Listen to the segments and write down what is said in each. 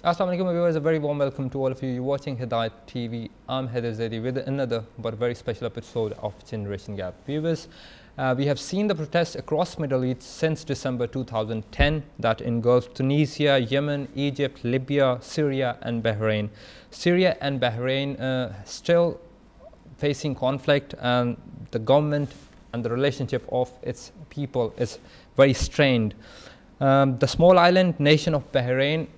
Assalamu alaikum viewers, a very warm welcome to all of you. You're watching Hidayat TV. I'm Haider with another but very special episode of Generation Gap. Viewers, we have seen the protests across Middle East since December 2010 that engulfed Tunisia, Yemen, Egypt, Libya, Syria and Bahrain. Syria and Bahrain still facing conflict, and the government and the relationship of its people is very strained. The small island nation of Bahrain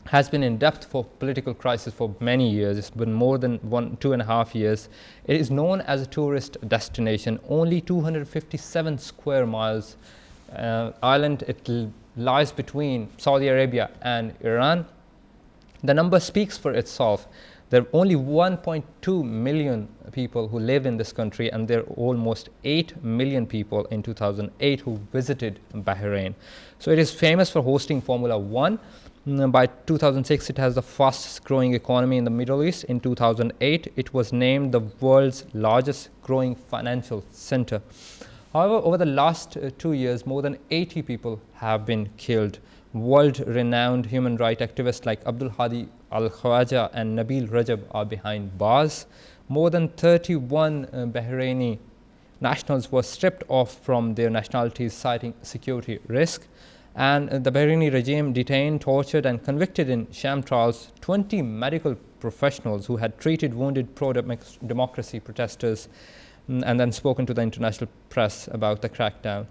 has been in depth for political crisis for many years. It's been more than 2.5 years. It is known as a tourist destination. Only 257 square miles island. It lies between Saudi Arabia and Iran. The number speaks for itself. There are only 1.2 million people who live in this country, and there are almost 8 million people in 2008 who visited Bahrain. So it is famous for hosting Formula 1. By 2006, it has the fastest growing economy in the Middle East. In 2008, it was named the world's largest growing financial center. However, over the last 2 years, more than 80 people have been killed. World-renowned human rights activists like Abdul Hadi Al-Khawaja and Nabil Rajab are behind bars. More than 31 Bahraini nationals were stripped off from their nationalities, citing security risk. And the Bahraini regime detained, tortured and convicted in sham trials 20 medical professionals who had treated wounded pro-democracy protesters and then spoken to the international press about the crackdown.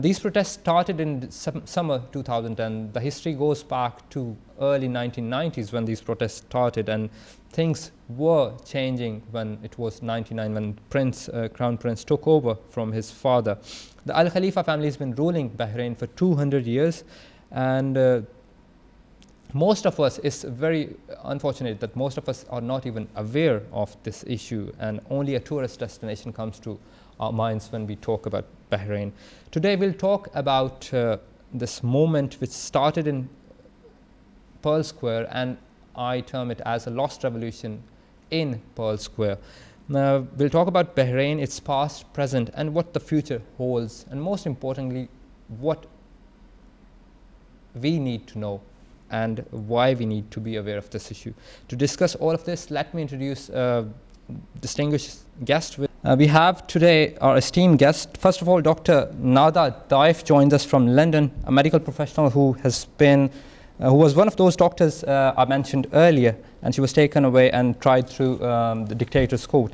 These protests started in summer 2010. The history goes back to early 1990s when these protests started, and things were changing when it was 99 when Crown Prince took over from his father. The Al Khalifa family has been ruling Bahrain for 200 years, and most of us, it's very unfortunate that most of us are not even aware of this issue, and only a tourist destination comes to our minds when we talk about Bahrain. Today we'll talk about this moment which started in Pearl Square, and I term it as a lost revolution in Pearl Square. Now we'll talk about Bahrain, its past, present and what the future holds, and most importantly what we need to know and why we need to be aware of this issue. To discuss all of this, let me introduce distinguished guest. We have today our esteemed guest. First of all, Dr. Nada Daif joins us from London, a medical professional who has been, who was one of those doctors I mentioned earlier, and she was taken away and tried through the dictator's court.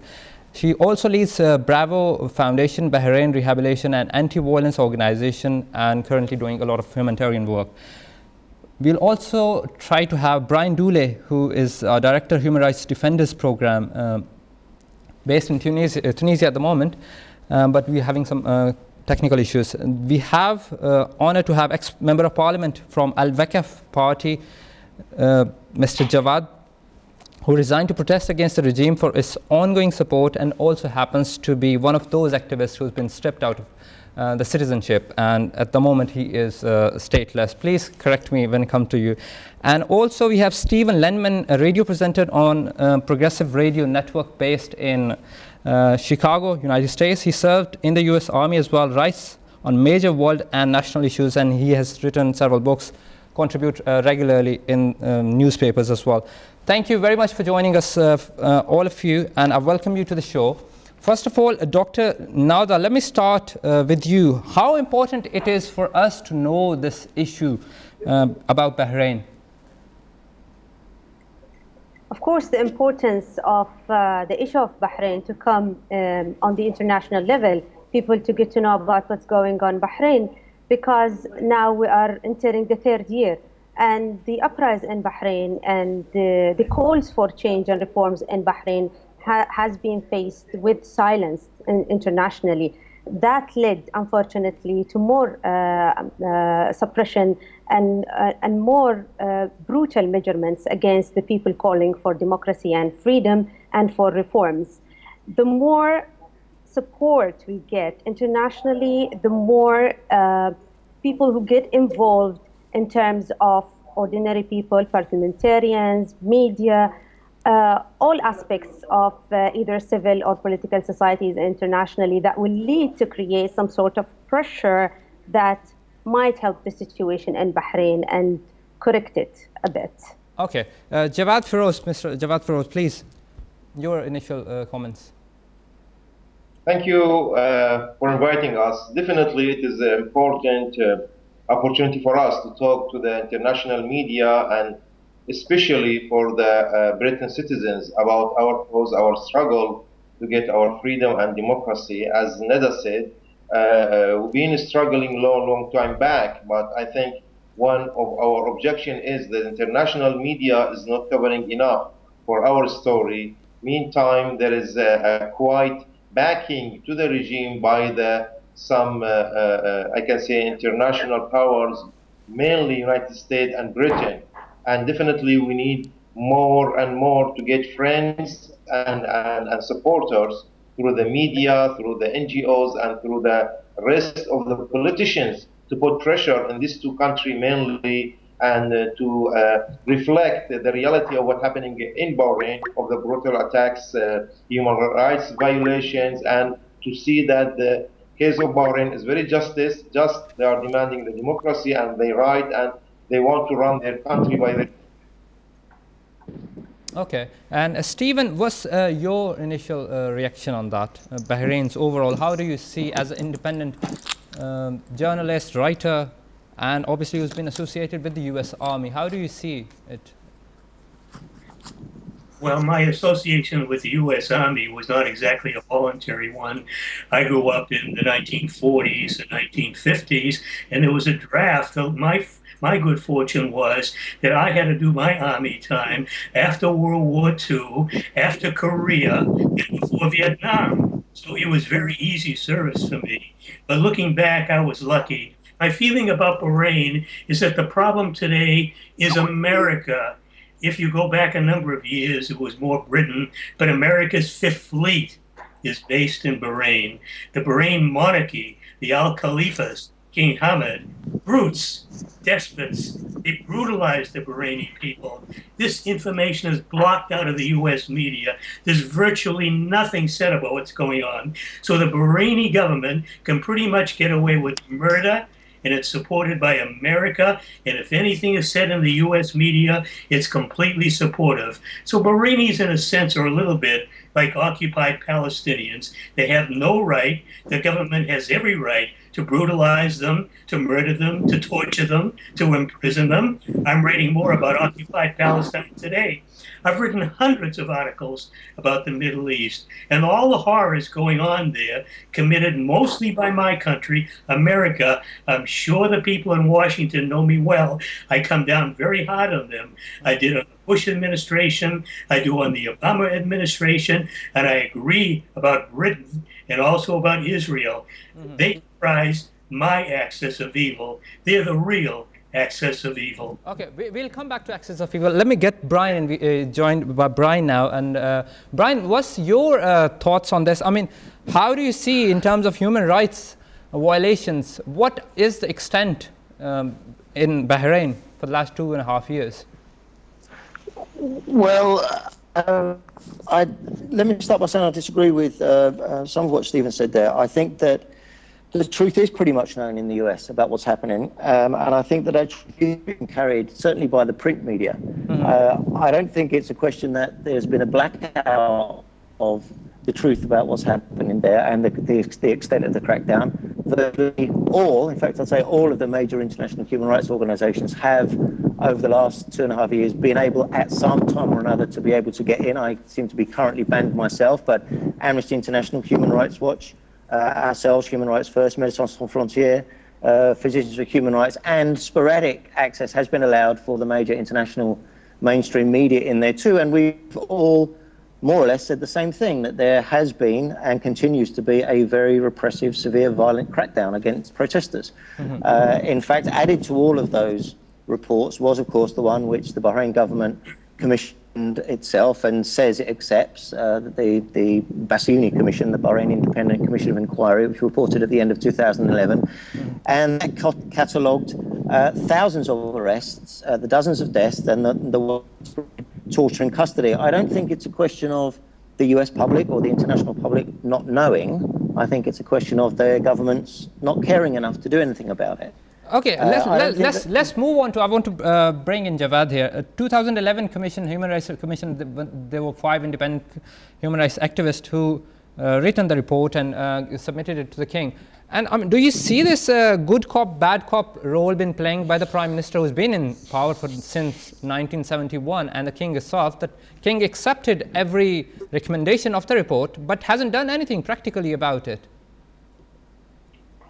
She also leads Bravo Foundation, Bahrain Rehabilitation and Anti-Violence Organization, and currently doing a lot of humanitarian work. We'll also try to have Brian Dooley, who is our Director Human Rights Defenders Program, based in Tunisia at the moment, but we're having some technical issues. We have honor to have ex-member of parliament from Al-Wakaf party, Mr. Jawad, who resigned to protest against the regime for his ongoing support, and also happens to be one of those activists who's been stripped out of the citizenship, and at the moment he is stateless. Please correct me when it comes to you. And also we have Stephen Lenman, a radio presenter on Progressive Radio Network based in Chicago, United States. He served in the US Army as well, writes on major world and national issues, and he has written several books, contribute regularly in newspapers as well. Thank you very much for joining us, all of you, and I welcome you to the show. First of all, Dr. Nada, let me start with you. How important it is for us to know this issue about Bahrain? Of course, the importance of the issue of Bahrain to come on the international level, people to get to know about what's going on in Bahrain, because now we are entering the 3rd year, and the uprising in Bahrain and the calls for change and reforms in Bahrain has been faced with silence internationally. That led, unfortunately, to more suppression and more brutal measurements against the people calling for democracy and freedom and for reforms. The more support we get internationally, the more people who get involved in terms of ordinary people, parliamentarians, media, all aspects of either civil or political societies internationally, that will lead to create some sort of pressure that might help the situation in Bahrain and correct it a bit. Okay, Javad Feroz, Mr. Javad Feroz, please, your initial comments. Thank you for inviting us. Definitely, it is an important opportunity for us to talk to the international media and especially for the Britain citizens about our cause, our struggle to get our freedom and democracy. As Neda said, we've been struggling long time back, but I think one of our objection is that international media is not covering enough for our story. Meantime, there is a quite backing to the regime by some I can say international powers, mainly United States and Britain. And definitely we need more and more to get friends and supporters through the media, through the NGOs, and through the rest of the politicians to put pressure in these two countries mainly, and to reflect the reality of what's happening in Bahrain, of the brutal attacks, human rights violations, and to see that the case of Bahrain is very just. They are demanding the democracy and their right, and they want to run their country by their. Okay, and Stephen, what's your initial reaction on that? Bahrain's overall, how do you see as an independent journalist, writer, and obviously who's been associated with the US Army, how do you see it? Well, my association with the U.S. Army was not exactly a voluntary one. I grew up in the 1940s and 1950s, and there was a draft. My good fortune was that I had to do my Army time after World War II, after Korea, and before Vietnam. So it was very easy service for me. But looking back, I was lucky. My feeling about Bahrain is that the problem today is America. If you go back a number of years, it was more Britain, but America's Fifth Fleet is based in Bahrain. The Bahrain monarchy, the Al Khalifas, King Hamad, brutes, despots, they brutalized the Bahraini people. This information is blocked out of the US media. There's virtually nothing said about what's going on. So the Bahraini government can pretty much get away with murder, and it's supported by America, and if anything is said in the US media, it's completely supportive. So Bahrainis, in a sense, are a little bit like occupied Palestinians. They have no right. The government has every right to brutalize them, to murder them, to torture them, to imprison them. I'm writing more about occupied Palestine today. I've written hundreds of articles about the Middle East and all the horrors going on there, committed mostly by my country, America. I'm sure the people in Washington know me well. I come down very hard on them. I did on the Bush administration, I do on the Obama administration, and I agree about Britain and also about Israel. They comprise my axis of evil. They're the real axis of evil. Okay, we'll come back to axis of evil. Let me get Brian, and joined by Brian now. And Brian, what's your thoughts on this? I mean, how do you see in terms of human rights violations, what is the extent in Bahrain for the last 2.5 years? Well, let me start by saying I disagree with some of what Stephen said there. I think that the truth is pretty much known in the US about what's happening, and I think that truth is being carried certainly by the print media. I don't think it's a question that there's been a blackout of the truth about what's happening there and the extent of the crackdown. Virtually all, in fact, I'd say all of the major international human rights organizations have, over the last 2.5 years, been able at some time or another to be able to get in. I seem to be currently banned myself, but Amnesty International, Human Rights Watch, ourselves, Human Rights First, Médecins Sans Frontières, Physicians for Human Rights, and sporadic access has been allowed for the major international mainstream media in there too. And we've all more or less said the same thing, that there has been and continues to be a very repressive, severe, violent crackdown against protesters. In fact, added to all of those reports was, of course, the one which the Bahrain government commissioned itself and says it accepts, the Basuni Commission, the Bahrain Independent Commission of Inquiry, which reported at the end of 2011, and that catalogued thousands of arrests, the dozens of deaths, and the torture and custody. I don't think it's a question of the US public or the international public not knowing. I think it's a question of their governments not caring enough to do anything about it. Okay, let's move on to. I want to bring in Javad here. 2011 Commission, Human Rights Commission. There were 5 independent human rights activists who written the report and submitted it to the king. And do you see this good cop, bad cop role been playing by the Prime Minister, who's been in power since 1971, and the king itself? That king accepted every recommendation of the report, but hasn't done anything practically about it.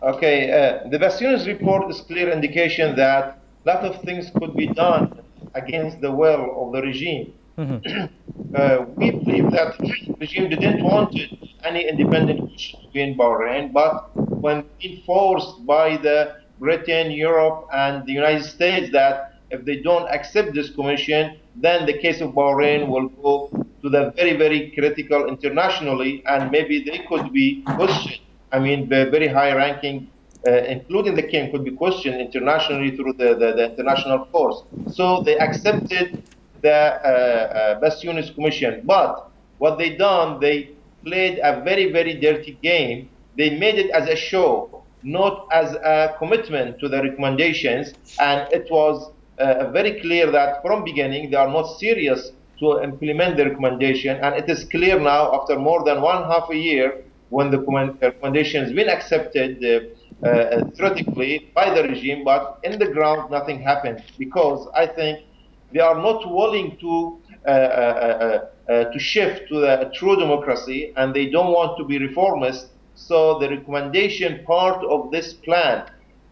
Okay, the Bastion's report is clear indication that a lot of things could be done against the will of the regime. We believe that the regime didn't want any independent commission to be in Bahrain, but when enforced by the Britain, Europe, and the United States that if they don't accept this commission, then the case of Bahrain will go to the very, very critical internationally, and maybe they could be questioned. I mean, the very high-ranking, including the king, could be questioned internationally through the international courts. So they accepted the Bastionist Commission. But what they done, they played a very, very dirty game. They made it as a show, not as a commitment to the recommendations. And it was very clear that from beginning, they are not serious to implement the recommendation. And it is clear now, after more than 1.5 years, when the recommendation has been accepted theoretically by the regime, but in the ground nothing happened, because I think they are not willing to shift to the true democracy, and they don't want to be reformist. So the recommendation part of this plan,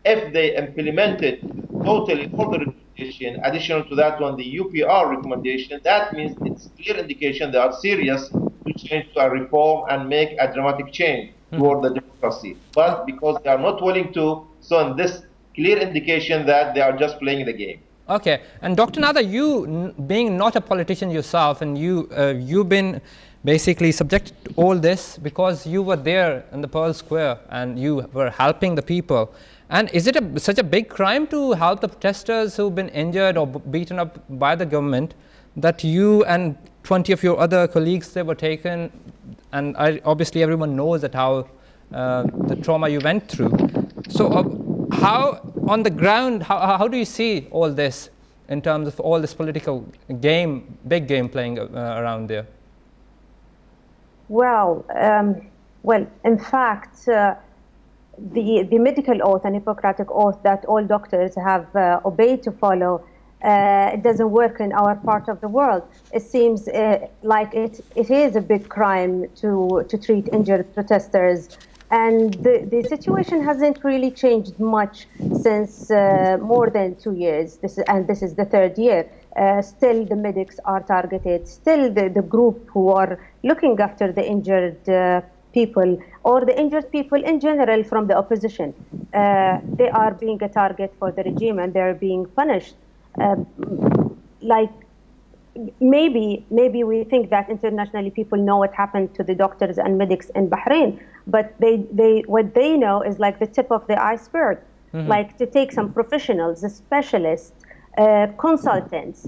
if they implemented totally all the recommendation, additional to that one, the UPR recommendation, that means it's clear indication they are serious to change to a reform and make a dramatic change toward the democracy. But because they are not willing to, so in this clear indication that they are just playing the game. Okay, and Dr. Nada, you being not a politician yourself, and you've been basically subjected to all this because you were there in the Pearl Square and you were helping the people. And is it such a big crime to help the protesters who've been injured or beaten up by the government that you and 20 of your other colleagues, they were taken, and obviously everyone knows that how the trauma you went through. So how on the ground, how do you see all this in terms of all this political game, big game playing around there? Well, in fact, the medical oath and Hippocratic oath that all doctors have obeyed to follow, it doesn't work in our part of the world. It seems like it is a big crime to treat injured protesters. And the situation hasn't really changed much since more than 2 years. This is the 3rd year. Still, the medics are targeted. Still, the group who are looking after the injured people, or the injured people in general from the opposition, they are being a target for the regime and they're being punished. Like maybe we think that internationally people know what happened to the doctors and medics in Bahrain, but what they know is like the tip of the iceberg. Like to take some professionals, specialists, consultants,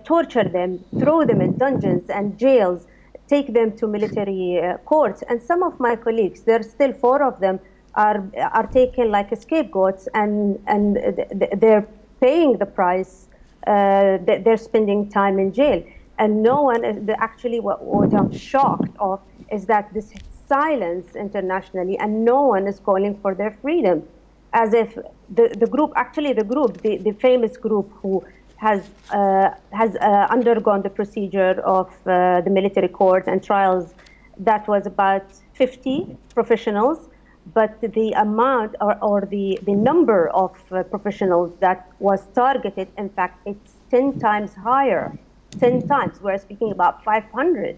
torture them, throw them in dungeons and jails, take them to military courts. And some of my colleagues, there's still 4 of them, are taken like scapegoats, and they're paying the price. They're spending time in jail. And no one, actually what I'm shocked of is that this silence internationally, and no one is calling for their freedom. As if the group, the famous group who has undergone the procedure of the military court and trials, that was about 50 professionals, but the amount or the number of professionals that was targeted, in fact, it's 10 times higher. 10 times. We're speaking about 500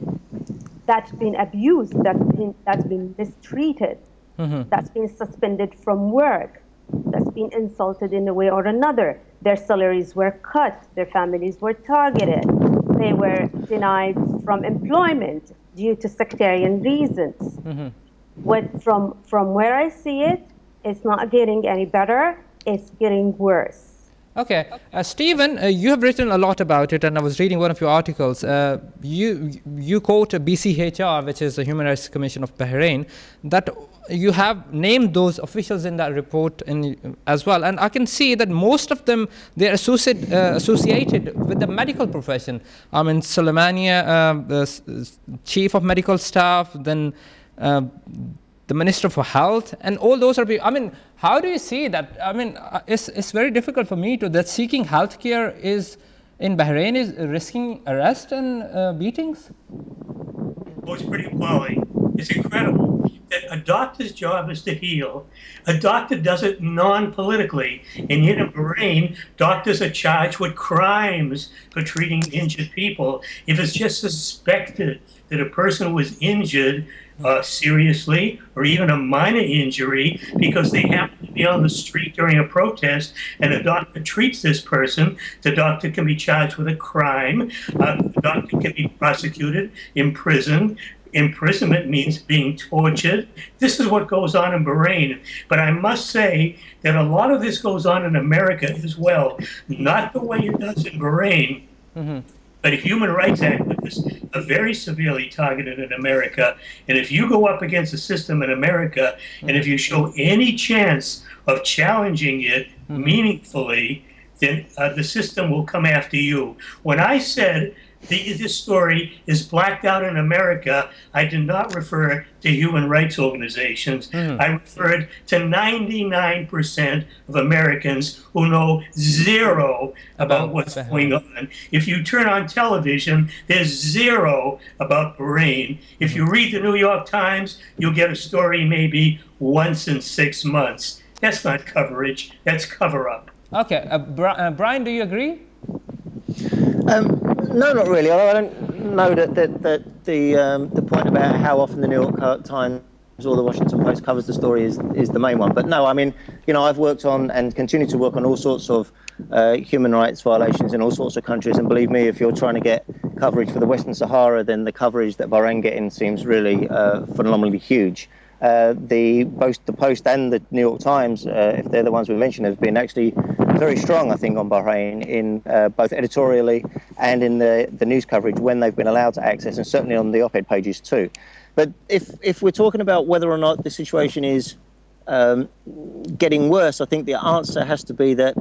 that's been abused, that's been mistreated, that's been suspended from work, that's been insulted in a way or another. Their salaries were cut, their families were targeted, they were denied from employment due to sectarian reasons. From where I see it, it's not getting any better, it's getting worse. Okay, Stephen, you have written a lot about it, and I was reading one of your articles. You quote BCHR, which is the Human Rights Commission of Bahrain, that you have named those officials in that report as well, and I can see that most of them, they're associated with the medical profession. I mean, Soleimania, the chief of medical staff, then the Minister for Health, and all those are people. I mean, how do you see that? I mean, it's very difficult for me to, that seeking healthcare is, in Bahrain, is risking arrest and beatings? Oh, it's pretty appalling. It's incredible that a doctor's job is to heal. A doctor does it non-politically. And yet in Bahrain, doctors are charged with crimes for treating injured people. If it's just suspected that a person was injured seriously, or even a minor injury, because they happen to be on the street during a protest, and a doctor treats this person, the doctor can be charged with a crime. The doctor can be prosecuted, imprisoned. Imprisonment means being tortured. This is what goes on in Bahrain. But I must say that a lot of this goes on in America as well. Not the way it does in Bahrain, but human rights activists are very severely targeted in America. And if you go up against the system in America, and if you show any chance of challenging it meaningfully, then the system will come after you. When I said this story is blacked out in America, I did not refer to human rights organizations. I referred to 99% of Americans who know zero about what's going on. If you turn on television, there's zero about Bahrain. If you read the New York Times, you'll get a story maybe once in 6 months. That's not coverage, that's cover-up. Okay, Brian, do you agree? No, not really. I don't know that the point about how often the New York Times or the Washington Post covers the story is the main one. But no, I mean, you know, I've worked on and continue to work on all sorts of human rights violations in all sorts of countries. And believe me, if you're trying to get coverage for the Western Sahara, then the coverage that Bahrain getting seems really phenomenally huge. Both the Post and the New York Times, if they're the ones we mentioned, have been actually very strong, I think, on Bahrain in both editorially and in the news coverage when they've been allowed to access, and certainly on the op-ed pages too. But if we're talking about whether or not the situation is getting worse, I think the answer has to be that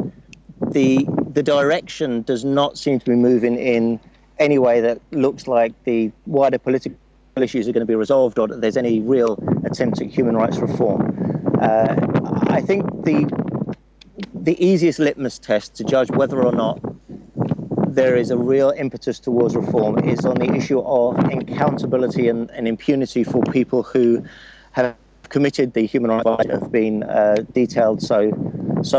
the direction does not seem to be moving in any way that looks like the wider political issues are going to be resolved, or that there's any real attempt at human rights reform. I think the easiest litmus test to judge whether or not there is a real impetus towards reform is on the issue of accountability and impunity for people who have committed the human rights that have been detailed so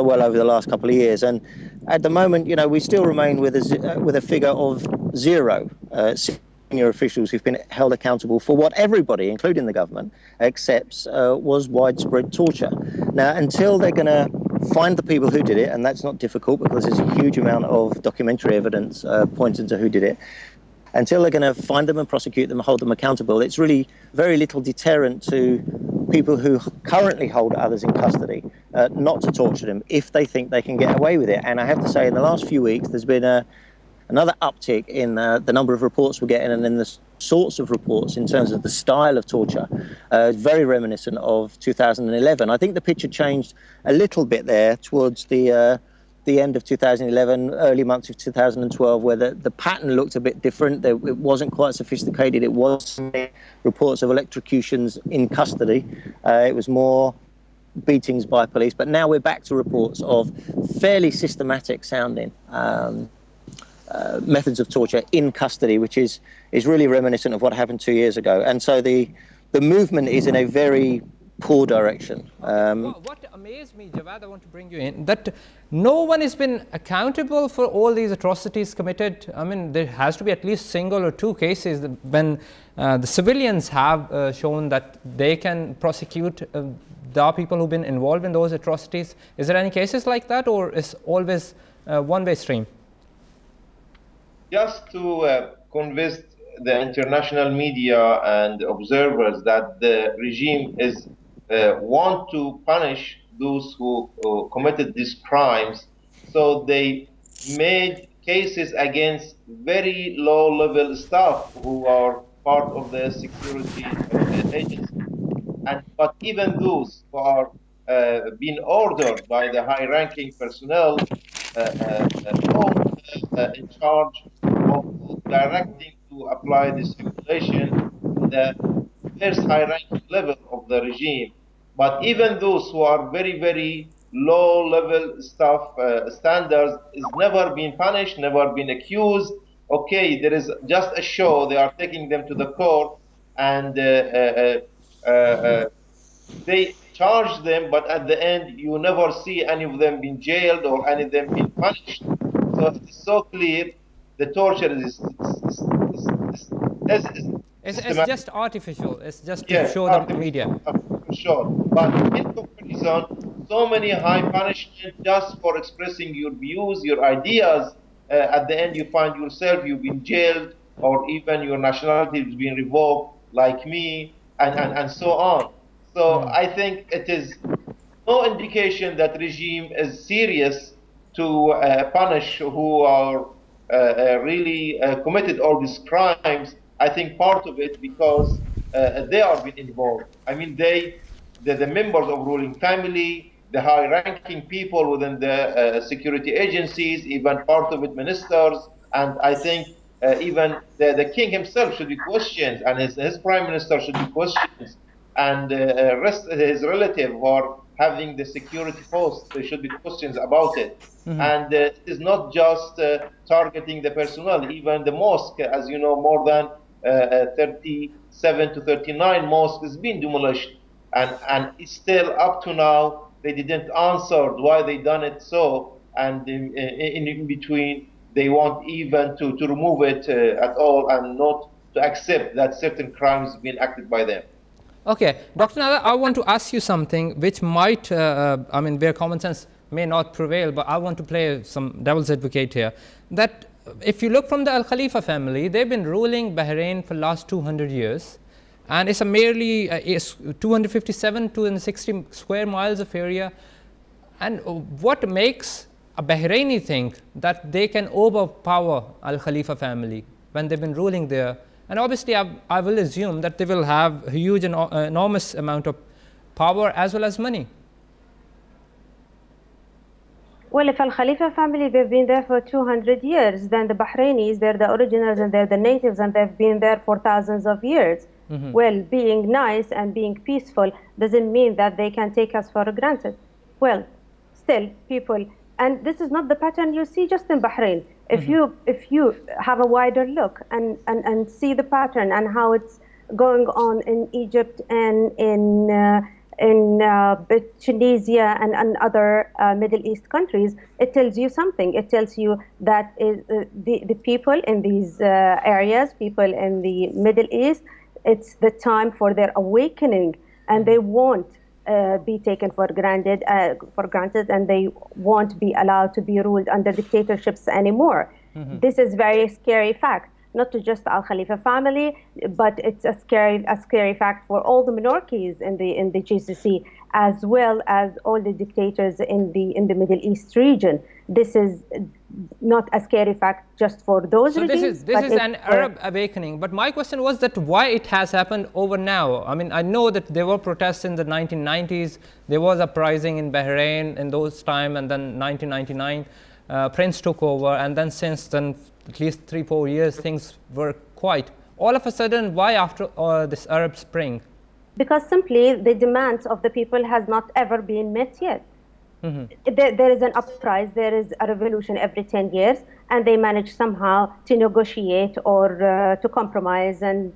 well over the last couple of years. And at the moment, you know, we still remain with a figure of zero senior officials who've been held accountable for what everybody, including the government, accepts was widespread torture. Now, until they're going to find the people who did it, and that's not difficult because there's a huge amount of documentary evidence pointing to who did it, until they're going to find them and prosecute them, hold them accountable, it's really very little deterrent to people who currently hold others in custody not to torture them if they think they can get away with it. And I have to say, in the last few weeks, there's been another uptick in the number of reports we're getting and in the sorts of reports in terms of the style of torture, very reminiscent of 2011. I think the picture changed a little bit there towards the end of 2011, early months of 2012, where the pattern looked a bit different. It wasn't quite sophisticated. It was reports of electrocutions in custody. It was more beatings by police. But now we're back to reports of fairly systematic sounding methods of torture in custody, which is really reminiscent of what happened 2 years ago. And so the movement is in a very poor direction. What amazed me, Javad, I want to bring you in, that no one has been accountable for all these atrocities committed. I mean, there has to be at least single or two cases when the civilians have shown that they can prosecute the people who've been involved in those atrocities. Is there any cases like that, or is always one-way stream? Just to convince the international media and observers that the regime is want to punish those who committed these crimes So they made cases against very low-level staff who are part of the security agency. But even those who are being ordered by the high-ranking personnel or in charge of directing to apply this regulation at the first high-ranking level of the regime. But even those who are very, very low-level staff standards is never been punished, never been accused. Okay, there is just a show. They are taking them to the court and they charge them, but at the end, you never see any of them being jailed or any of them being punished. So it's so clear the torture It's just artificial. It's just to yes, show the media. For sure. But in comparison, so many high punishment just for expressing your views, your ideas. At the end, you find yourself you've been jailed, or even your nationality is being revoked, like me, and so on. So I think it is no indication that regime is serious to punish who are really committed all these crimes. I think part of it because they are being involved. I mean, the members of ruling family, the high-ranking people within the security agencies, even part of it ministers, and I think even the king himself should be questioned, and his prime minister should be questioned, and his relative who are having the security posts, there should be questions about it. And it is not just targeting the personnel, even the mosque, as you know, more than 37 to 39 mosques has been demolished, and still up to now they didn't answer why they done it so, and in between they want even to remove it at all and not to accept that certain crimes have been acted by them. Okay, Dr. Nader, I want to ask you something which might, I mean, where common sense may not prevail, but I want to play some devil's advocate here. That if you look from the Al Khalifa family, they've been ruling Bahrain for the last 200 years. And it's a merely 257, 260 square miles of area. And what makes a Bahraini think that they can overpower Al Khalifa family when they've been ruling there? And obviously, I will assume that they will have a huge and enormous amount of power as well as money. Well, if Al Khalifa family, they've been there for 200 years, then the Bahrainis, they're the originals and they're the natives and they've been there for thousands of years. Well, being nice and being peaceful doesn't mean that they can take us for granted. Well, still, people, and this is not the pattern you see just in Bahrain. If you have a wider look and see the pattern and how it's going on in Egypt and in Tunisia and other Middle East countries, it tells you something. It tells you that the people in these areas, people in the Middle East, it's the time for their awakening, and they won't be taken for granted, and they won't be allowed to be ruled under dictatorships anymore. This is very scary fact, not to just the Al Khalifa family, but it's a scary fact for all the monarchies in the GCC, as well as all the dictators in the Middle East region. This is not a scary fact just for those regimes. So this is an Arab awakening. But my question was that why it has happened over now. I mean, I know that there were protests in the 1990s. There was uprising in Bahrain in those time, and then 1999, Prince took over, and then since then, at least 3-4 years, things were quiet. All of a sudden, why after this Arab Spring? Because simply the demands of the people has not ever been met yet. There is an uprising, there is a revolution every 10 years, and they manage somehow to negotiate or to compromise and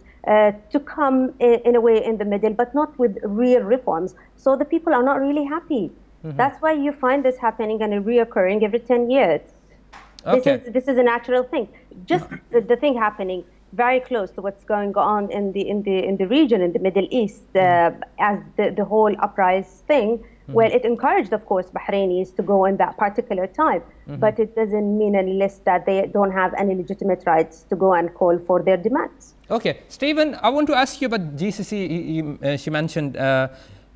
to come in a way in the middle, but not with real reforms. So the people are not really happy. That's why you find this happening and reoccurring every 10 years. Okay. This is a natural thing. Just the thing happening very close to what's going on in the region, in the Middle East, as the whole uprising thing. Well, it encouraged, of course, Bahrainis to go in that particular time, but it doesn't mean any less that they don't have any legitimate rights to go and call for their demands. Okay, Stephen, I want to ask you about GCC. She mentioned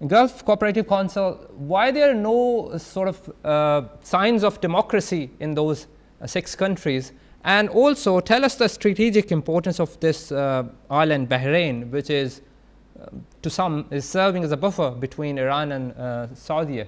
Gulf Cooperative Council, why there are no sort of signs of democracy in those 6 countries? And also tell us the strategic importance of this island, Bahrain, which is to some is serving as a buffer between Iran and Saudi.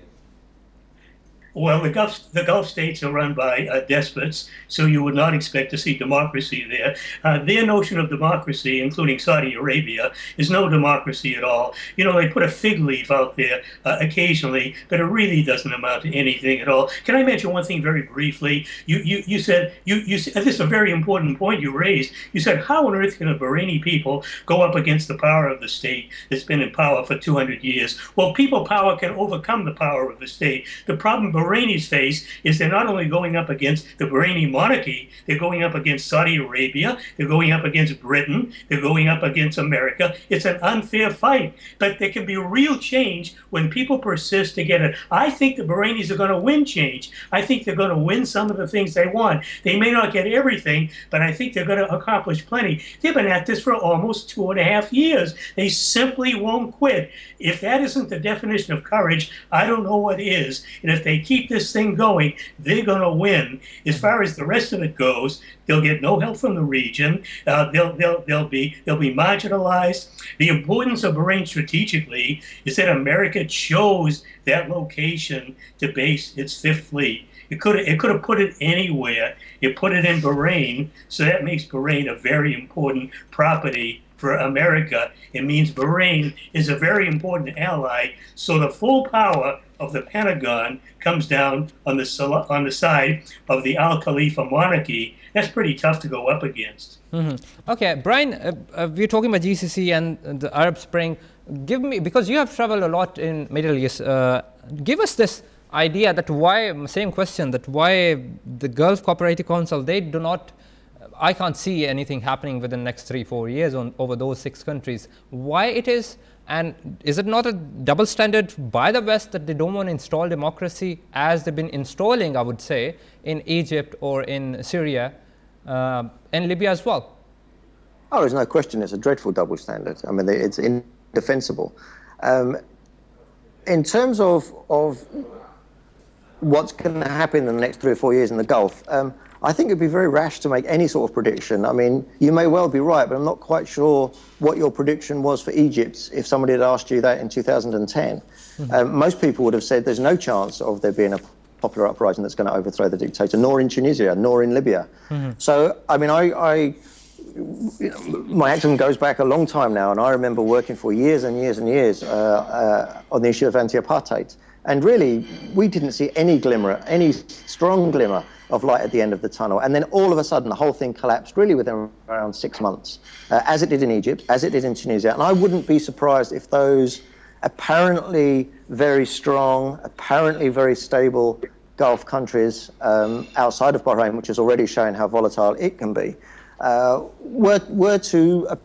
Well, the Gulf states are run by despots, so you would not expect to see democracy there. Their notion of democracy, including Saudi Arabia, is no democracy at all. You know, they put a fig leaf out there occasionally, but it really doesn't amount to anything at all. Can I mention one thing very briefly? You said this is a very important point you raised. You said, how on earth can the Bahraini people go up against the power of the state that's been in power for 200 years? Well, people power can overcome the power of the state. The problem Bahrainis face is they're not only going up against the Bahraini monarchy, they're going up against Saudi Arabia, they're going up against Britain, they're going up against America. It's an unfair fight, but there can be real change when people persist to get it. I think the Bahrainis are going to win change. I think they're going to win some of the things they want. They may not get everything, but I think they're going to accomplish plenty. They've been at this for almost 2.5 years. They simply won't quit. If that isn't the definition of courage, I don't know what is. And if they keep this thing going, they're going to win. As far as the rest of it goes, they'll get no help from the region. They'll be marginalized. The importance of Bahrain strategically is that America chose that location to base its Fifth Fleet. It could have put it anywhere. It put it in Bahrain, so that makes Bahrain a very important property for America. It means Bahrain is a very important ally, so the full power of the Pentagon comes down on the side of the Al Khalifa monarchy. That's pretty tough to go up against. Okay, Brian, we're talking about GCC and the Arab Spring. Give me, because you have traveled a lot in Middle East, give us this idea that why, same question, that why the Gulf Cooperative Council, they do not, I can't see anything happening within the next 3-4 years over those 6 countries. Why it is, and is it not a double standard by the West that they don't want to install democracy as they've been installing, I would say, in Egypt or in Syria and Libya as well? Oh, there's no question it's a dreadful double standard. I mean, it's indefensible. In terms of what's going to happen in the next 3 or 4 years in the Gulf, I think it'd be very rash to make any sort of prediction. I mean, you may well be right, but I'm not quite sure what your prediction was for Egypt if somebody had asked you that in 2010. Most people would have said there's no chance of there being a popular uprising that's going to overthrow the dictator, nor in Tunisia, nor in Libya. So, I mean, my activism goes back a long time now, and I remember working for years and years and years on the issue of anti-apartheid. And really, we didn't see any glimmer, any strong glimmer of light at the end of the tunnel. And then all of a sudden, the whole thing collapsed really within around 6 months, as it did in Egypt, as it did in Tunisia. And I wouldn't be surprised if those apparently very strong, apparently very stable Gulf countries outside of Bahrain, which has already shown how volatile it can be, were to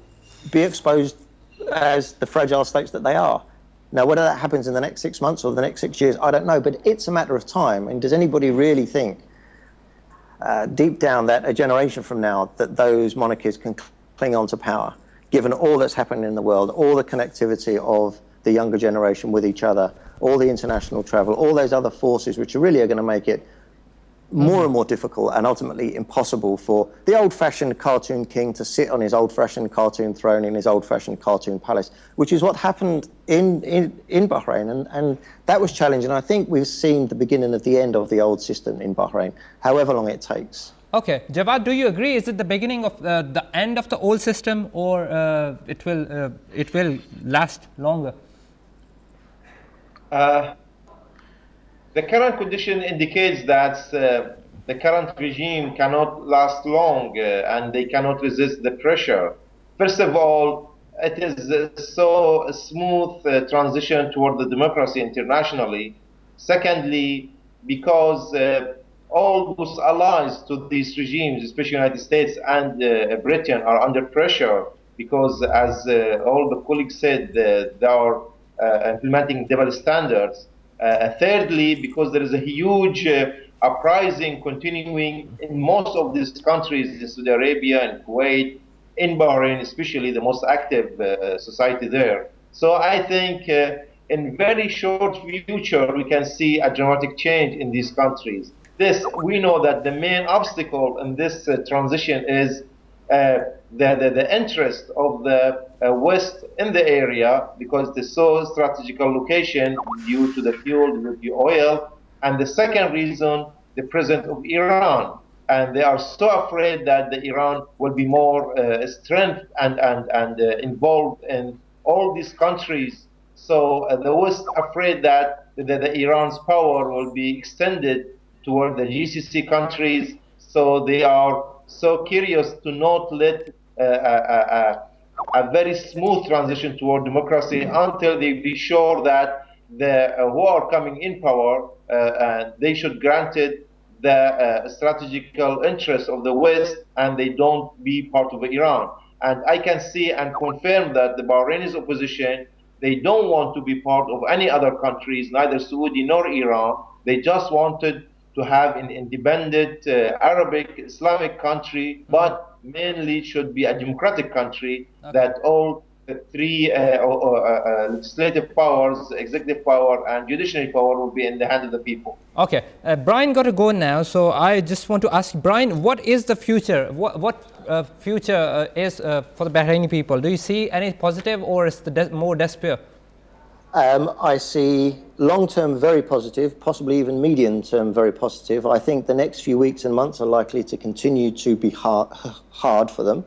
be exposed as the fragile states that they are. Now, whether that happens in the next 6 months or the next 6 years, I don't know, but it's a matter of time. And does anybody really think, deep down, that a generation from now, that those monarchies can cling on to power, given all that's happening in the world, all the connectivity of the younger generation with each other, all the international travel, all those other forces which really are going to make it more and more difficult and ultimately impossible for the old-fashioned cartoon king to sit on his old-fashioned cartoon throne in his old-fashioned cartoon palace, which is what happened in Bahrain, and that was challenging. I think we've seen the beginning of the end of the old system in Bahrain, however long it takes. Okay, Javad, do you agree? Is it the beginning of the end of the old system, or it will last longer? The current condition indicates that the current regime cannot last long and they cannot resist the pressure. First of all, it is so a smooth transition toward the democracy internationally. Secondly, because all those allies to these regimes, especially the United States and Britain, are under pressure because, as all the colleagues said, they are implementing double standards. Thirdly, because there is a huge uprising continuing in most of these countries, in Saudi Arabia and Kuwait, in Bahrain especially, the most active society there. So I think in very short future, we can see a dramatic change in these countries. This, we know that the main obstacle in this transition is the interest of the West in the area, because it's so strategical location due to the fuel, due to the oil. And the second reason, the presence of Iran. And they are so afraid that the Iran will be more strength and involved in all these countries. So the West afraid that the Iran's power will be extended toward the GCC countries. So they are so curious to not let a very smooth transition toward democracy until they be sure that the who are coming in power, and they should grant it the strategical interests of the West, and they don't be part of Iran. And I can see and confirm that the Bahrainis opposition, they don't want to be part of any other countries, neither Saudi nor Iran. They just wanted to have an independent Arabic Islamic country, but mainly should be a democratic country, that all the three legislative powers, executive power and judiciary power will be in the hands of the people. Okay, Brian got to go now, so I just want to ask Brian, what is the future? What future is for the Bahraini people? Do you see any positive, or is the more despair? I see long-term very positive, possibly even medium-term very positive. I think the next few weeks and months are likely to continue to be hard for them.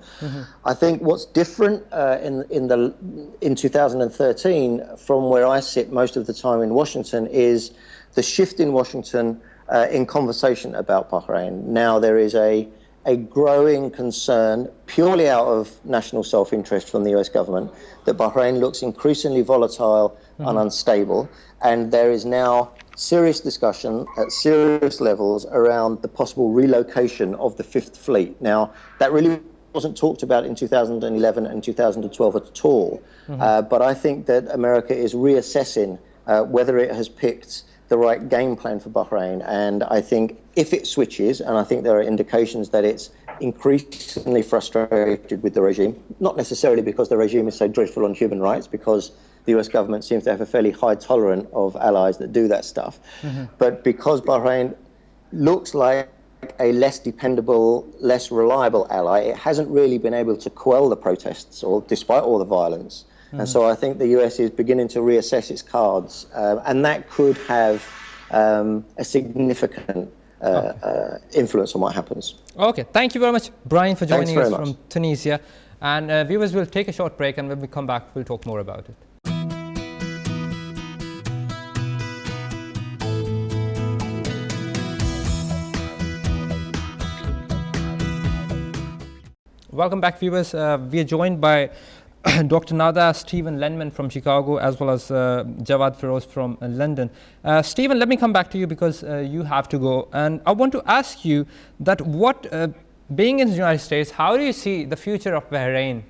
I think what's different in 2013 from where I sit most of the time in Washington is the shift in Washington in conversation about Bahrain. Now there is a growing concern, purely out of national self-interest from the US government, that Bahrain looks increasingly volatile and unstable, and there is now serious discussion at serious levels around the possible relocation of the Fifth Fleet. Now, that really wasn't talked about in 2011 and 2012 at all, but I think that America is reassessing whether it has picked the right game plan for Bahrain, and I think if it switches, and I think there are indications that it's increasingly frustrated with the regime, not necessarily because the regime is so dreadful on human rights, because the US government seems to have a fairly high tolerance of allies that do that stuff, but because Bahrain looks like a less dependable, less reliable ally, it hasn't really been able to quell the protests, or despite all the violence. And so I think the US is beginning to reassess its cards, and that could have a significant influence on what happens. Okay, thank you very much, Brian, for joining us from Tunisia. And viewers, will take a short break, and when we come back, we'll talk more about it. Welcome back, viewers. We are joined by Dr. Nada Stephen Lenman from Chicago, as well as Jawad Feroz from London. Stephen, let me come back to you because you have to go. And I want to ask you that being in the United States, how do you see the future of Bahrain?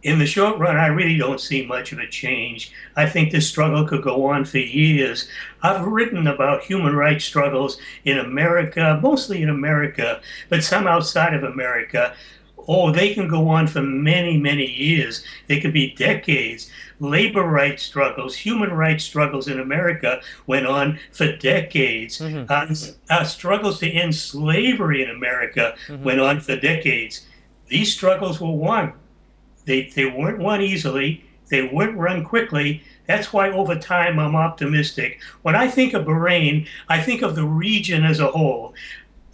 In the short run, I really don't see much of a change. I think this struggle could go on for years. I've written about human rights struggles in America, mostly in America, but some outside of America. Oh, they can go on for many, many years. They could be decades. Labor rights struggles, human rights struggles in America went on for decades. Struggles to end slavery in America went on for decades. These struggles were won. They weren't won easily. They weren't run quickly. That's why over time I'm optimistic. When I think of Bahrain, I think of the region as a whole.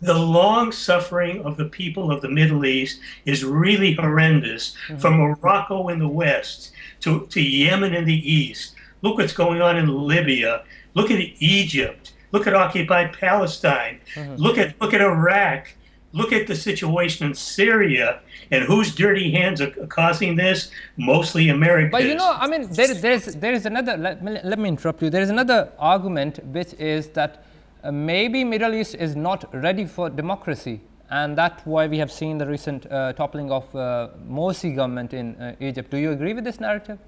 The long suffering of the people of the Middle East is really horrendous, from Morocco in the west to Yemen in the east. Look what's going on in Libya. Look at Egypt. Look at occupied Palestine. Look at Iraq. Look at the situation in Syria. And whose dirty hands are causing this? Mostly Americans. But you know, I mean, there is another, let me interrupt you. There is another argument, which is that maybe Middle East is not ready for democracy, and that's why we have seen the recent toppling of Morsi government in Egypt. Do you agree with this narrative?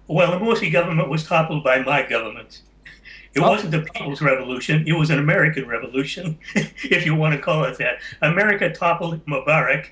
Well, the Morsi government was toppled by my government. It wasn't the People's Revolution. It was an American revolution, if you want to call it that. America toppled Mubarak.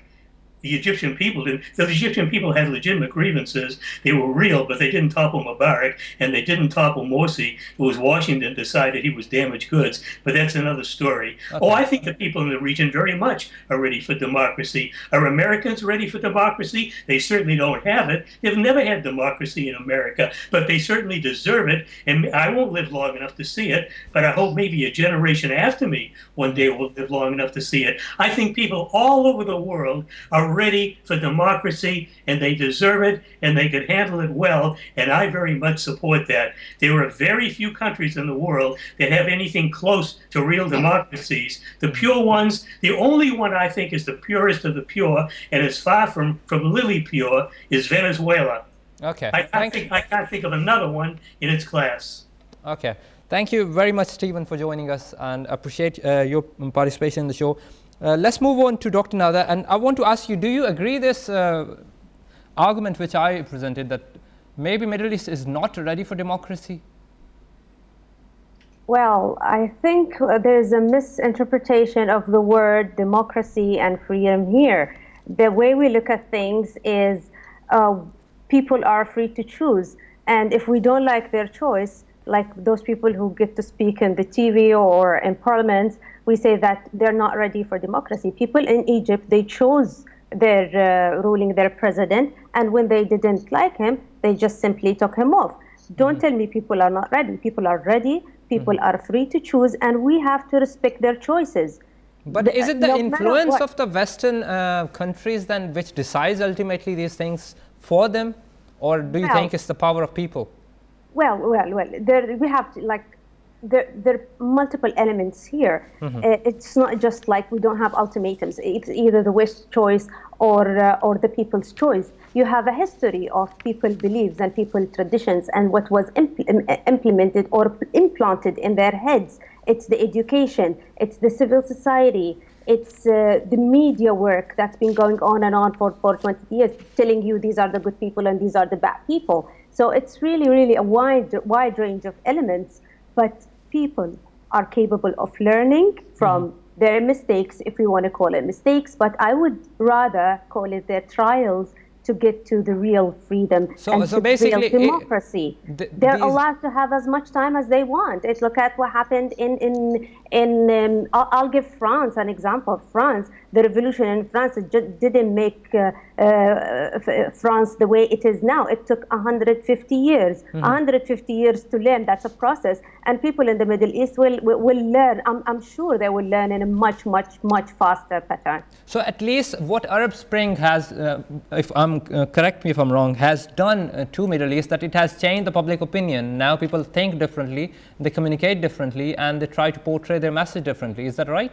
The Egyptian people didn't. The Egyptian people had legitimate grievances. They were real, but they didn't topple Mubarak and they didn't topple Morsi. It was Washington decided he was damaged goods. But that's another story. Okay. Oh, I think the people in the region very much are ready for democracy. Are Americans ready for democracy? They certainly don't have it. They've never had democracy in America, but they certainly deserve it. And I won't live long enough to see it, but I hope maybe a generation after me one day will live long enough to see it. I think people all over the world are ready for democracy and they deserve it and they can handle it well, and I very much support that. There are very few countries in the world that have anything close to real democracies. The pure ones, the only one I think is the purest of the pure and is far from lily pure is Venezuela. Okay. I can't think of another one in its class. Okay. Thank you very much, Stephen, for joining us, and appreciate your participation in the show. Let's move on to Dr. Nada, and I want to ask you, do you agree this argument which I presented that maybe Middle East is not ready for democracy? Well, I think there's a misinterpretation of the word democracy and freedom here. The way we look at things is people are free to choose, and if we don't like their choice, like those people who get to speak in the TV or in parliaments, we say that they're not ready for democracy. People in Egypt, they chose their ruling, their president, and when they didn't like him, they just simply took him off. Don't tell me people are not ready. People are ready, people are free to choose, and we have to respect their choices. But is it the influence of the Western countries then which decides ultimately these things for them, or do you think it's the power of people? Well, we have to, there are multiple elements here. It's not just like we don't have ultimatums. It's either the West's choice or the people's choice. You have a history of people beliefs and people traditions and what was implemented or implanted in their heads. It's the education, it's the civil society, it's the media work that's been going on and on for 20 years, telling you these are the good people and these are the bad people. So it's really a wide range of elements, but people are capable of learning from their mistakes, if we want to call it mistakes, but I would rather call it their trials to get to the real freedom and to basically real democracy. They're allowed to have as much time as they want. Look at what happened I'll give France an example. France, the revolution in France, it just didn't make France the way it is now. It took 150 years. 150 years to learn. That's a process. And people in the Middle East will learn. I'm sure they will learn in a much faster pattern. So at least what Arab Spring has, correct me if I'm wrong, has done to Middle East, that it has changed the public opinion. Now people think differently, they communicate differently, and they try to portray their message differently. Is that right?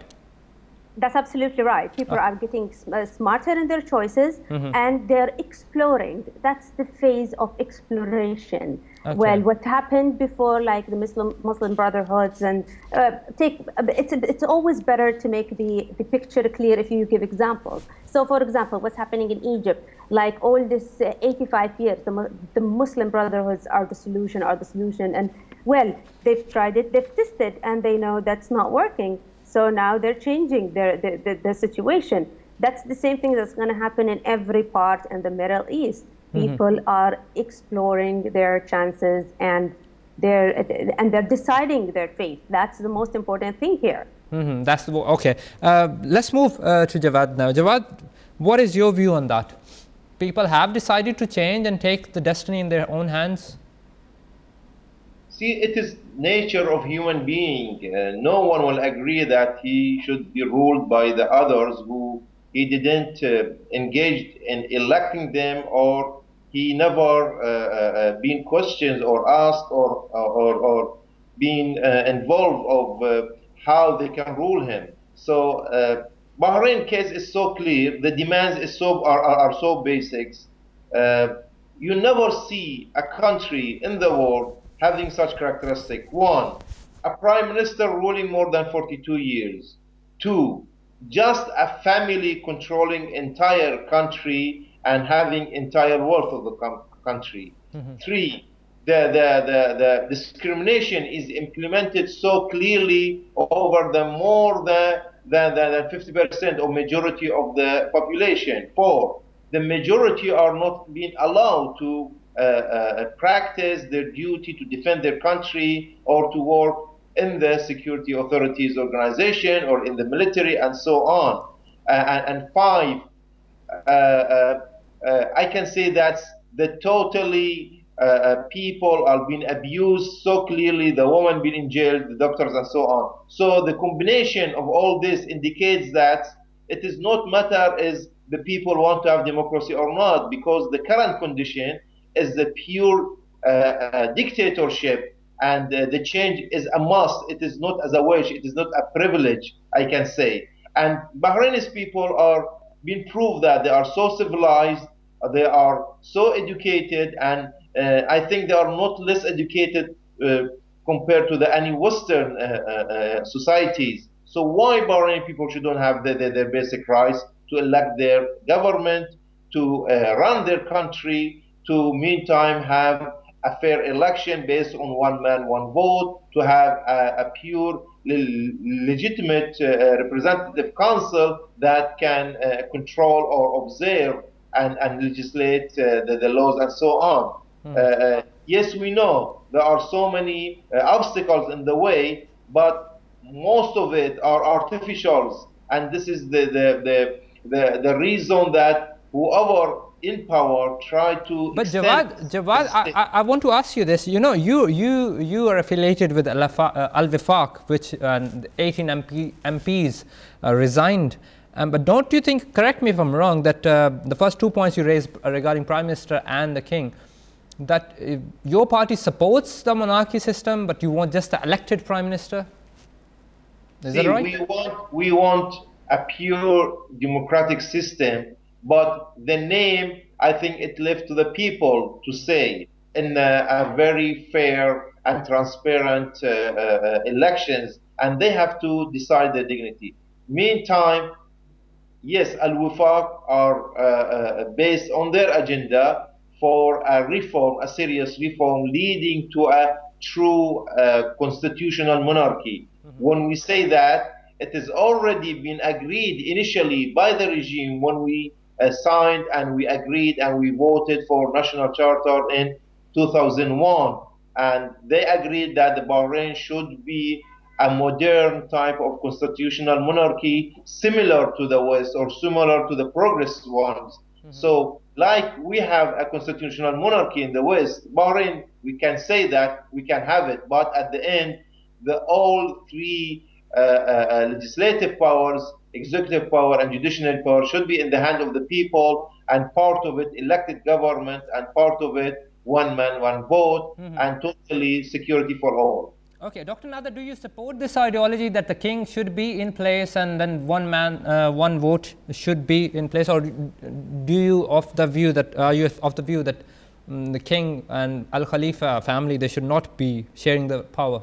That's absolutely right. People are getting smarter in their choices, and they're exploring. That's the phase of exploration. Okay. Well, what happened before, like the Muslim brotherhoods, and it's always better to make the picture clear if you give examples. So, for example, what's happening in Egypt, like all this 85 years, the Muslim brotherhoods are the solution, and well, they've tried it, they've tested, and they know that's not working. So now they're changing their situation. That's the same thing that's going to happen in every part in the Middle East. People are exploring their chances and they're deciding their fate. That's the most important thing here. Okay. Let's move to Jawad now. Jawad, what is your view on that? People have decided to change and take the destiny in their own hands? See, it is nature of human being. No one will agree that he should be ruled by the others who he didn't engage in electing them, or he never been questioned or asked or been involved of how they can rule him. So Bahrain case is so clear. The demands are so basic. You never see a country in the world having such characteristic. One, a prime minister ruling more than 42 years. Two, just a family controlling entire country and having entire wealth of the country. Three, the discrimination is implemented so clearly over the more than 50% or majority of the population. 4, the majority are not being allowed to practice their duty to defend their country or to work in the security authorities organization or in the military and so on. And 5, I can say that the totally people are being abused so clearly, the woman being in jail, the doctors and so on. So the combination of all this indicates that it is not matter is the people want to have democracy or not, because the current condition is the pure dictatorship, and the change is a must. It is not as a wish, it is not a privilege, I can say. And Bahrainis people are been proved that they are so civilized, they are so educated, and I think they are not less educated compared to any Western societies. So why Bahraini people shouldn't have their basic rights to elect their government, to run their country, to meantime have a fair election based on one man, one vote, to have a pure legitimate representative council that can control or observe and legislate the laws and so on. Yes, we know there are so many obstacles in the way, but most of it are artificials, and this is the reason that whoever in power try to. But Jawad, I want to ask you this. You know, you are affiliated with Al-Wifaq, which 18 MPs resigned. But don't you think, correct me if I'm wrong, that the first 2 points you raised regarding Prime Minister and the King, that your party supports the monarchy system, but you want just the elected Prime Minister? Is that right? We want a pure democratic system, but the name, I think it left to the people to say in a very fair and transparent elections, and they have to decide their dignity. Meantime, yes, Al-Wifaq are based on their agenda for a reform, a serious reform leading to a true constitutional monarchy. When we say that, it has already been agreed initially by the regime when we signed and we agreed and we voted for national charter in 2001, and they agreed that the Bahrain should be a modern type of constitutional monarchy similar to the West or similar to the progressive ones. So like we have a constitutional monarchy in the West, Bahrain, we can say that we can have it, but at the end, all three legislative powers, executive power and judicial power should be in the hand of the people, and part of it elected government, and part of it one man, one vote, and totally security for all. Okay, Dr. Nader, do you support this ideology that the king should be in place and then one man, one vote should be in place, or do you of the view that the king and Al Khalifa family, they should not be sharing the power?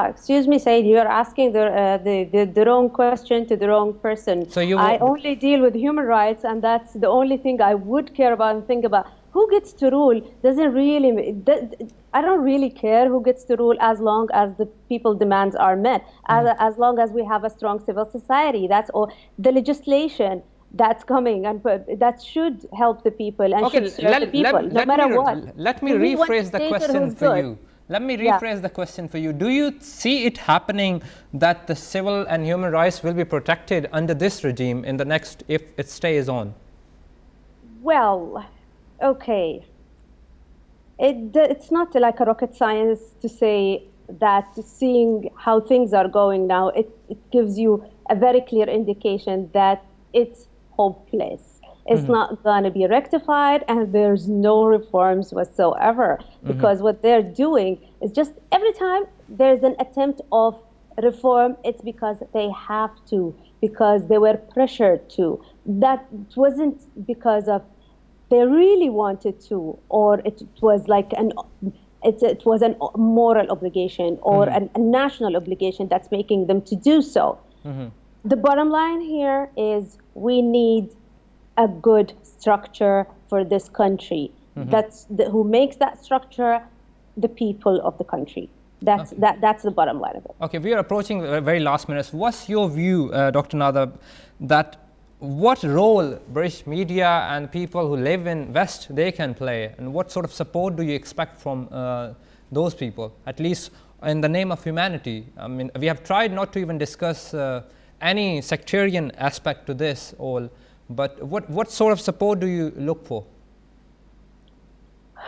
Excuse me, Said, you are asking the wrong question to the wrong person. So I only deal with human rights, and that's the only thing I would care about and think about. Who gets to rule doesn't really, I don't really care who gets to rule as long as the people's demands are met, as long as we have a strong civil society. That's all. The legislation that's coming and that should help the people and should serve the people, no matter what. Let me rephrase the question for you. Let me rephrase the question for you. Do you see it happening that the civil and human rights will be protected under this regime in the next, if it stays on? Well, okay. It's not like a rocket science to say that seeing how things are going now, it gives you a very clear indication that it's hopeless. It's not going to be rectified, and there's no reforms whatsoever, because what they're doing is just every time there's an attempt of reform, it's because they have to, because they were pressured to. That wasn't because of they really wanted to, or it was like it was a moral obligation or a national obligation that's making them to do so. The bottom line here is we need a good structure for this country. Who makes that structure? The people of the country. That's the bottom line of it. Okay, we are approaching the very last minutes. What's your view, Dr. Nada, that what role British media and people who live in West, they can play, and what sort of support do you expect from those people, at least in the name of humanity? I mean, we have tried not to even discuss any sectarian aspect to this all, but what sort of support do you look for?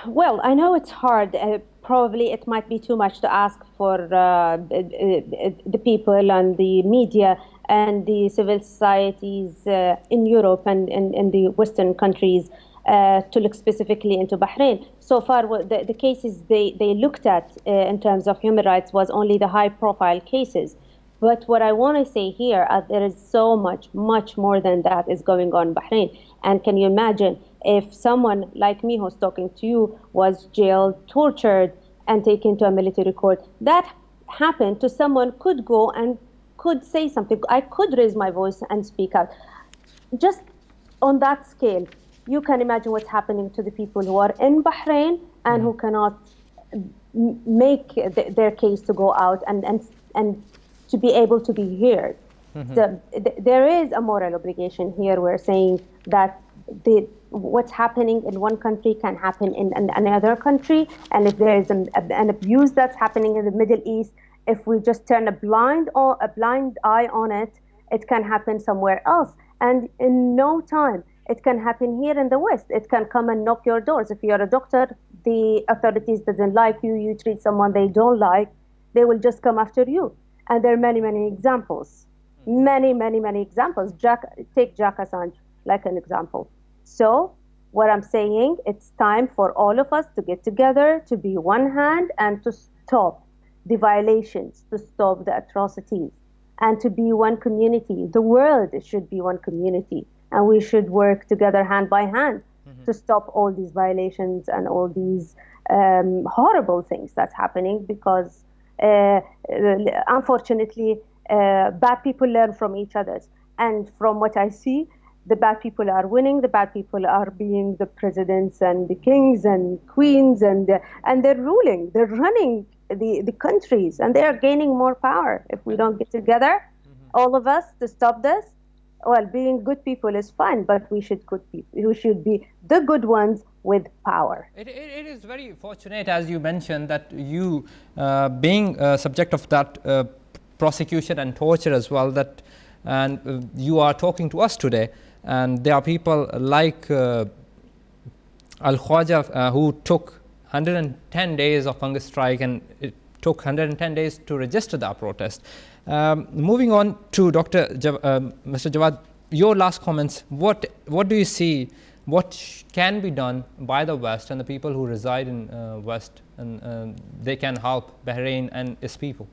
Well, I know it's hard. Probably it might be too much to ask for the people and the media and the civil societies in Europe and in the Western countries to look specifically into Bahrain. So far, the cases they looked at in terms of human rights was only the high-profile cases. But what I want to say here, there is so much more than that is going on in Bahrain. And can you imagine if someone like me who's talking to you was jailed, tortured, and taken to a military court? That happened to someone could go and could say something. I could raise my voice and speak out. Just on that scale, you can imagine what's happening to the people who are in Bahrain and who cannot make their case to go out and to be able to be heard. So there is a moral obligation here. We're saying that what's happening in one country can happen in another country, and if there is an abuse that's happening in the Middle East, if we just turn a blind eye on it, it can happen somewhere else, and in no time it can happen here in the West. It can come and knock your doors. If you're a doctor, the authorities doesn't like you, you treat someone they don't like, they will just come after you. And there are many examples, many examples. Take Jack Assange like an example. So what I'm saying, it's time for all of us to get together, to be one hand, and to stop the violations, to stop the atrocities, and to be one community. The world should be one community, and we should work together hand by hand to stop all these violations and all these horrible things that's happening, because unfortunately, bad people learn from each other. And from what I see, the bad people are winning. The bad people are being the presidents and the kings and queens, and they're ruling. They're running the countries, and they are gaining more power. If we don't get together, all of us, to stop this, well, being good people is fine, but we should be the good ones with power. It is very fortunate, as you mentioned, that you, being subject of that prosecution and torture as well, that and you are talking to us today, and there are people like Al-Khwaja who took 110 days of hunger strike, and it took 110 days to register that protest. Moving on to Mr. Jawad, your last comments. What do you see? What can be done by the West and the people who reside in West, and they can help Bahrain and its people?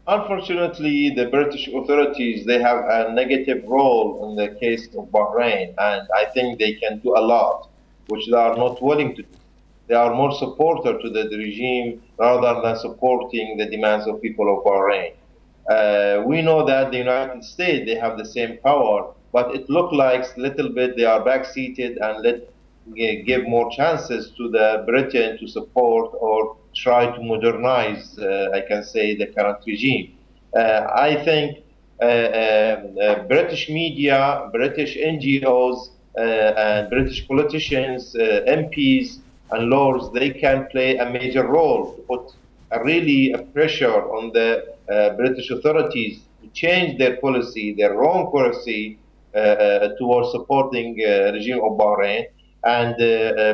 Unfortunately, the British authorities, they have a negative role in the case of Bahrain, and I think they can do a lot, which they are not willing to do. They are more supporter to the regime rather than supporting the demands of people of Bahrain. We know that the United States, they have the same power, but it looks like a little bit they are backseated and give more chances to the Britain to support or try to modernize, I can say, the current regime. I think British media, British NGOs, and British politicians, MPs, and lords, they can play a major role to put a pressure on the British authorities to change their policy, their wrong policy, towards supporting regime of Bahrain. And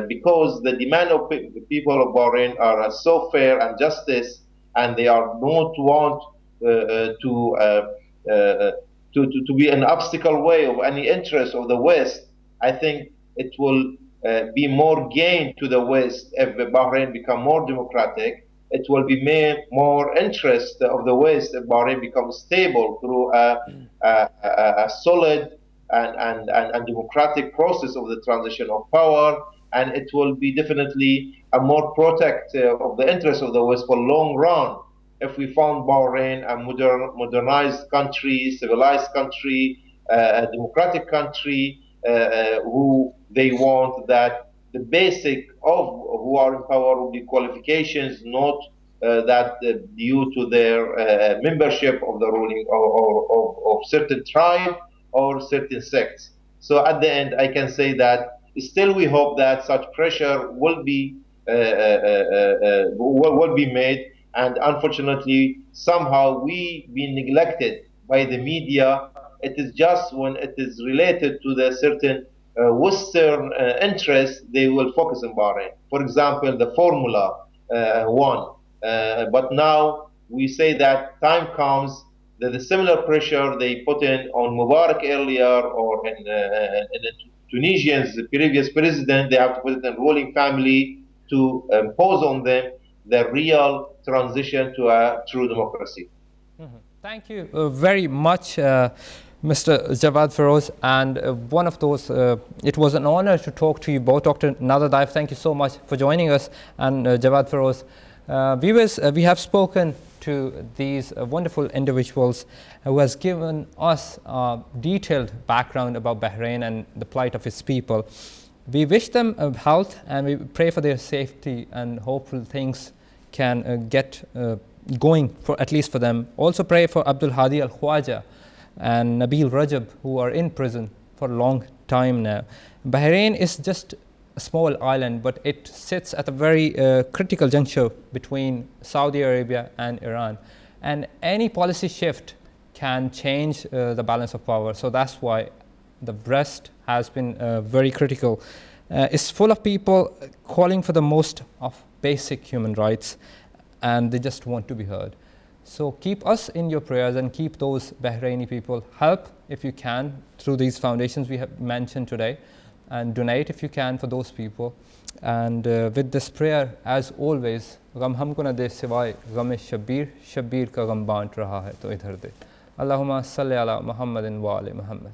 because the demand of people of Bahrain are so fair and justice, and they are not want to be an obstacle way of any interest of the West, I think it will be more gain to the West if Bahrain become more democratic. It will be more interest of the West if Bahrain becomes stable through a solid and democratic process of the transition of power, and it will be definitely a more protect of the interests of the West for long run if we found Bahrain a modernized country, civilized country, a democratic country, who they want that the basic of who are in power will be qualifications, not that due to their membership of the ruling or of certain tribe or certain sects. So at the end, I can say that still we hope that such pressure will be will be made, and unfortunately somehow we been neglected by the media. It is just when it is related to the certain Western interests, they will focus on Bahrain. For example, the Formula One. But now we say that time comes that the similar pressure they put in on Mubarak earlier or in the Tunisians, the previous president, they have to put it in ruling family to impose on them the real transition to a true democracy. Thank you very much, Mr. Javad Feroz. And one of those, it was an honor to talk to you both. Dr. Nadadaif, thank you so much for joining us. And Javad Feroz. Viewers, we have spoken to these wonderful individuals who has given us a detailed background about Bahrain and the plight of its people. We wish them health and we pray for their safety, and hopeful things can get going, for at least for them. Also pray for Abdul Hadi Al Khwaja and Nabil Rajab, who are in prison for a long time now. Bahrain is just a small island, but it sits at a very critical juncture between Saudi Arabia and Iran, and any policy shift can change the balance of power. So that's why the Brest has been very critical. It's full of people calling for the most of basic human rights, and they just want to be heard. So keep us in your prayers and keep those Bahraini people. Help if you can through these foundations we have mentioned today, and donate if you can for those people. And with this prayer, as always, गम हमको न दे सिवाय गम शब्बीर, शब्बीर का गम बांट रहा है तो इधर दे. Allahumma salli ala Muhammadin wa ali Muhammad.